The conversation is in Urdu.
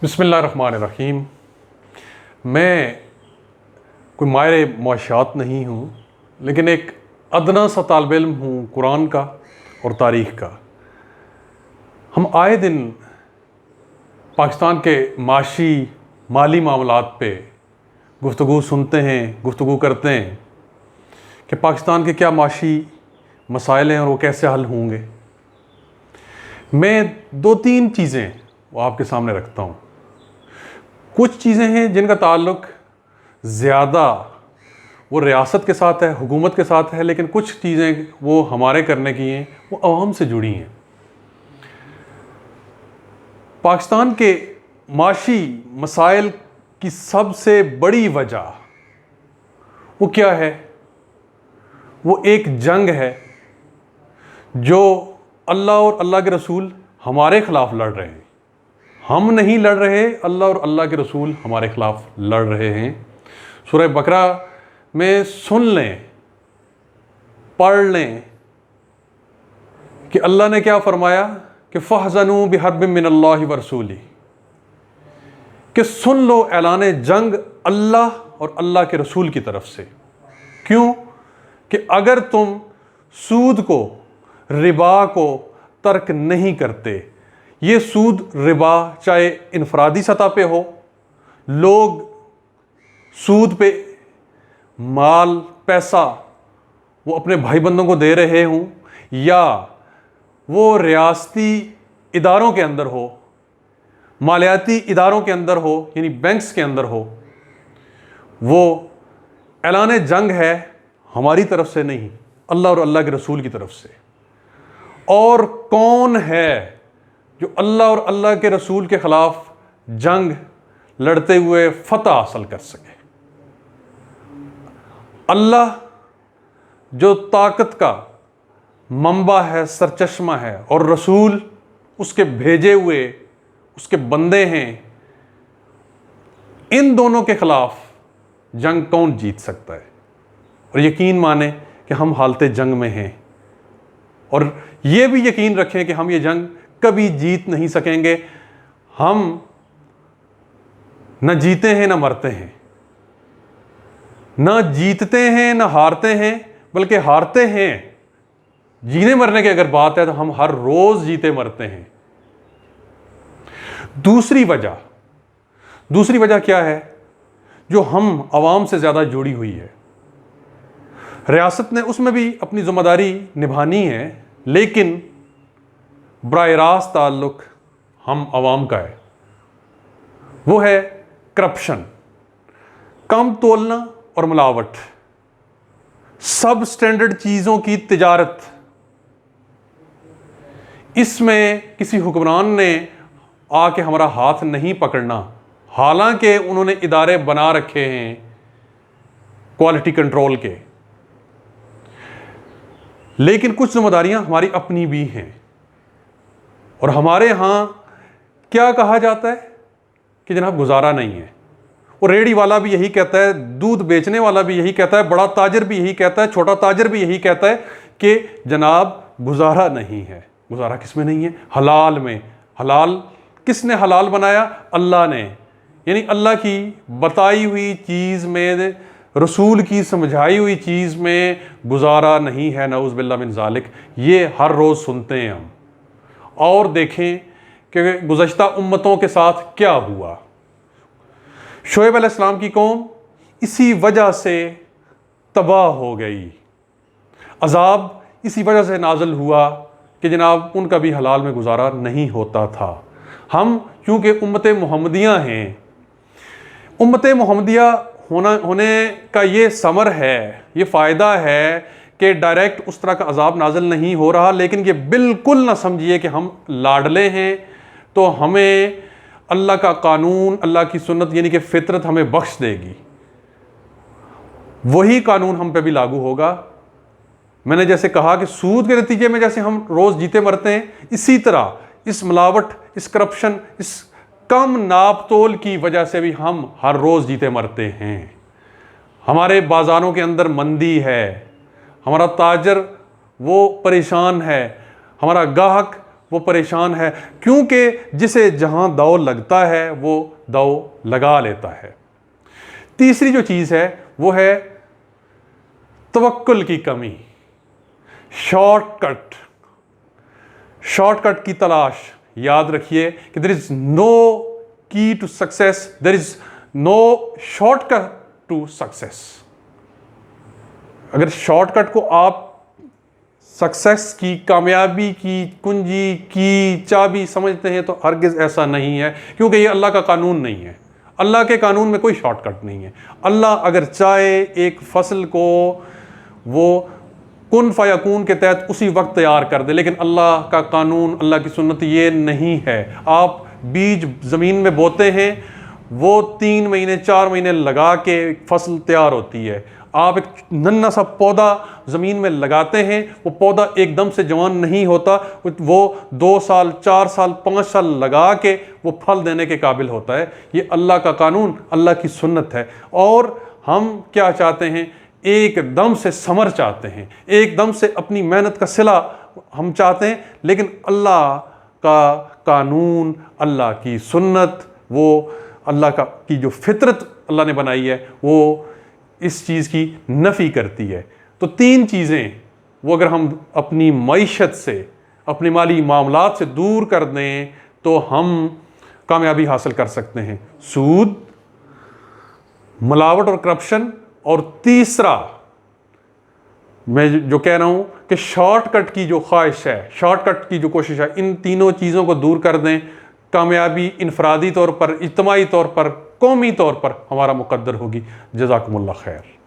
بسم اللہ الرحمن الرحیم۔ میں کوئی ماہر معاشیات نہیں ہوں، لیکن ایک ادنا سا طالب علم ہوں قرآن کا اور تاریخ کا۔ ہم آئے دن پاکستان کے معاشی مالی معاملات پہ گفتگو سنتے ہیں، گفتگو کرتے ہیں کہ پاکستان کے کیا معاشی مسائل ہیں اور وہ کیسے حل ہوں گے۔ میں دو تین چیزیں وہ آپ کے سامنے رکھتا ہوں۔ کچھ چیزیں ہیں جن کا تعلق زیادہ وہ ریاست کے ساتھ ہے، حکومت کے ساتھ ہے، لیکن کچھ چیزیں وہ ہمارے کرنے کی ہیں، وہ عوام سے جڑی ہیں۔ پاکستان کے معاشی مسائل کی سب سے بڑی وجہ وہ کیا ہے؟ وہ ایک جنگ ہے جو اللہ اور اللہ کے رسول ہمارے خلاف لڑ رہے ہیں۔ ہم نہیں لڑ رہے، اللہ اور اللہ کے رسول ہمارے خلاف لڑ رہے ہیں۔ سورہ بقرہ میں سن لیں، پڑھ لیں کہ اللہ نے کیا فرمایا کہ فَاحْزَنُوا بِحَرْبٍ مِّنَ اللَّهِ وَرَسُولِهِ، کہ سن لو اعلان جنگ اللہ اور اللہ کے رسول کی طرف سے۔ کیوں؟ کہ اگر تم سود کو، ربا کو ترک نہیں کرتے، یہ سود ربا چاہے انفرادی سطح پہ ہو، لوگ سود پہ مال پیسہ وہ اپنے بھائی بندوں کو دے رہے ہوں، یا وہ ریاستی اداروں کے اندر ہو، مالیاتی اداروں کے اندر ہو، یعنی بینکس کے اندر ہو، وہ اعلان جنگ ہے ہماری طرف سے نہیں، اللہ اور اللہ کے رسول کی طرف سے۔ اور کون ہے جو اللہ اور اللہ کے رسول کے خلاف جنگ لڑتے ہوئے فتح حاصل کر سکے؟ اللہ جو طاقت کا منبع ہے، سرچشمہ ہے، اور رسول اس کے بھیجے ہوئے اس کے بندے ہیں۔ ان دونوں کے خلاف جنگ کون جیت سکتا ہے؟ اور یقین مانیں کہ ہم حالت جنگ میں ہیں، اور یہ بھی یقین رکھیں کہ ہم یہ جنگ کبھی جیت نہیں سکیں گے۔ ہم نہ جیتے ہیں نہ مرتے ہیں، نہ جیتتے ہیں نہ ہارتے ہیں، بلکہ ہارتے ہیں۔ جینے مرنے کی اگر بات ہے تو ہم ہر روز جیتے مرتے ہیں۔ دوسری وجہ کیا ہے جو ہم عوام سے زیادہ جڑی ہوئی ہے؟ ریاست نے اس میں بھی اپنی ذمہ داری نبھانی ہے، لیکن براہ راست تعلق ہم عوام کا ہے۔ وہ ہے کرپشن، کم تولنا اور ملاوٹ، سب سٹینڈرڈ چیزوں کی تجارت۔ اس میں کسی حکمران نے آ کے ہمارا ہاتھ نہیں پکڑنا، حالانکہ انہوں نے ادارے بنا رکھے ہیں کوالٹی کنٹرول کے، لیکن کچھ ذمہ داریاں ہماری اپنی بھی ہیں۔ اور ہمارے ہاں کیا کہا جاتا ہے کہ جناب گزارا نہیں ہے۔ اور ریڑھی والا بھی یہی کہتا ہے، دودھ بیچنے والا بھی یہی کہتا ہے، بڑا تاجر بھی یہی کہتا ہے، چھوٹا تاجر بھی یہی کہتا ہے کہ جناب گزارا نہیں ہے۔ گزارا کس میں نہیں ہے؟ حلال میں۔ حلال کس نے حلال بنایا؟ اللہ نے۔ یعنی اللہ کی بتائی ہوئی چیز میں، رسول کی سمجھائی ہوئی چیز میں گزارا نہیں ہے، نعوذ باللہ من ذالک۔ یہ ہر روز سنتے ہیں ہم۔ اور دیکھیں کہ گزشتہ امتوں کے ساتھ کیا ہوا۔ شعیب علیہ السلام کی قوم اسی وجہ سے تباہ ہو گئی، عذاب اسی وجہ سے نازل ہوا کہ جناب ان کا بھی حلال میں گزارا نہیں ہوتا تھا۔ ہم چونکہ امت محمدیہ ہیں، امت محمدیہ ہونے کا یہ ثمر ہے، یہ فائدہ ہے کہ ڈائریکٹ اس طرح کا عذاب نازل نہیں ہو رہا، لیکن یہ بالکل نہ سمجھیے کہ ہم لاڈلے ہیں تو ہمیں اللہ کا قانون، اللہ کی سنت یعنی کہ فطرت ہمیں بخش دے گی۔ وہی قانون ہم پہ بھی لاگو ہوگا۔ میں نے جیسے کہا کہ سود کے نتیجے میں جیسے ہم روز جیتے مرتے ہیں، اسی طرح اس ملاوٹ، اس کرپشن، اس کم ناپ تول کی وجہ سے بھی ہم ہر روز جیتے مرتے ہیں۔ ہمارے بازاروں کے اندر مندی ہے، ہمارا تاجر وہ پریشان ہے، ہمارا گاہک وہ پریشان ہے، کیونکہ جسے جہاں داؤ لگتا ہے وہ داؤ لگا لیتا ہے۔ تیسری جو چیز ہے وہ ہے توکل کی کمی، شارٹ کٹ کی تلاش۔ یاد رکھیے کہ there is no key to success, there is no shortcut to success۔ اگر شارٹ کٹ کو آپ سکسیس کی، کامیابی کی کنجی کی چابی سمجھتے ہیں تو ہرگز ایسا نہیں ہے، کیونکہ یہ اللہ کا قانون نہیں ہے۔ اللہ کے قانون میں کوئی شارٹ کٹ نہیں ہے۔ اللہ اگر چاہے ایک فصل کو وہ کن فیکون کے تحت اسی وقت تیار کر دے، لیکن اللہ کا قانون، اللہ کی سنت یہ نہیں ہے۔ آپ بیج زمین میں بوتے ہیں، وہ 3 مہینے 4 مہینے لگا کے فصل تیار ہوتی ہے۔ آپ ایک ننھا سا پودا زمین میں لگاتے ہیں، وہ پودا ایک دم سے جوان نہیں ہوتا، وہ 2 سال 4 سال 5 سال لگا کے وہ پھل دینے کے قابل ہوتا ہے۔ یہ اللہ کا قانون، اللہ کی سنت ہے۔ اور ہم کیا چاہتے ہیں؟ ایک دم سے ثمر چاہتے ہیں، ایک دم سے اپنی محنت کا صلہ ہم چاہتے ہیں، لیکن اللہ کا قانون، اللہ کی سنت، وہ اللہ کی جو فطرت اللہ نے بنائی ہے وہ اس چیز کی نفی کرتی ہے۔ تو 3 چیزیں وہ اگر ہم اپنی معیشت سے، اپنے مالی معاملات سے دور کر دیں تو ہم کامیابی حاصل کر سکتے ہیں: سود، ملاوٹ اور کرپشن، اور تیسرا میں جو کہہ رہا ہوں کہ شارٹ کٹ کی جو خواہش ہے، شارٹ کٹ کی جو کوشش ہے، ان تینوں چیزوں کو دور کر دیں، کامیابی انفرادی طور پر، اجتماعی طور پر، قومی طور پر ہمارا مقدر ہوگی۔ جزاکم اللہ خیر۔